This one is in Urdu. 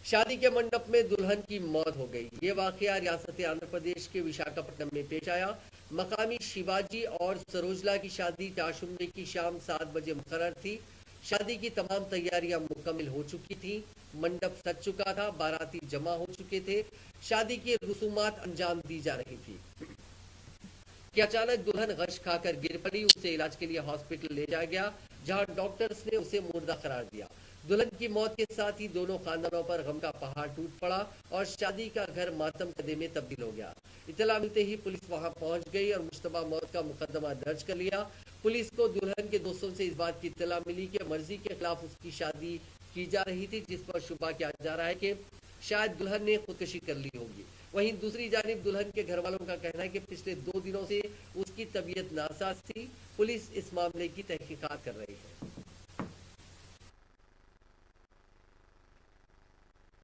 شادی کے منڈپ میں دلہن کی موت ہو گئی۔ یہ واقعہ ریاست آندھرا پردیش کے وشاکھاپٹنم میں پیش آیا۔ مقامی شیواجی اور سروجلا کی شادی 4 کی شام 7 بجے مقرر تھی۔ شادی کی تمام تیاریاں مکمل ہو چکی تھیں، منڈپ سج چکا تھا، باراتی جمع ہو چکے تھے، شادی کی رسومات انجام دی جا رہی تھی کہ اچانک دلہن غش کھا کر گر پڑی۔ اسے علاج کے لیے ہاسپٹل لے جایا گیا، جہاں ڈاکٹرز نے اسے مردہ قرار دیا۔ دلہن کی موت کے ساتھ ہی دونوں خاندانوں پر غم کا پہاڑ ٹوٹ پڑا اور شادی کا گھر ماتم کدے میں تبدیل ہو گیا۔ اطلاع ملتے ہی پولیس وہاں پہنچ گئی اور مشتبہ موت کا مقدمہ درج کر لیا۔ پولیس کو دلہن کے دوستوں سے اس بات کی اطلاع ملی کہ مرضی کے خلاف اس کی شادی کی جا رہی تھی، جس پر شبہ کیا جا رہا ہے کہ شاید دلہن نے خودکشی کر لی ہوگی۔ وہیں دوسری جانب دلہن کے گھر والوں کا کہنا ہے کہ پچھلے 2 دنوں سے اس کی طبیعت ناساز تھی۔ پولیس اس معاملے کی تحقیقات کر رہی ہے۔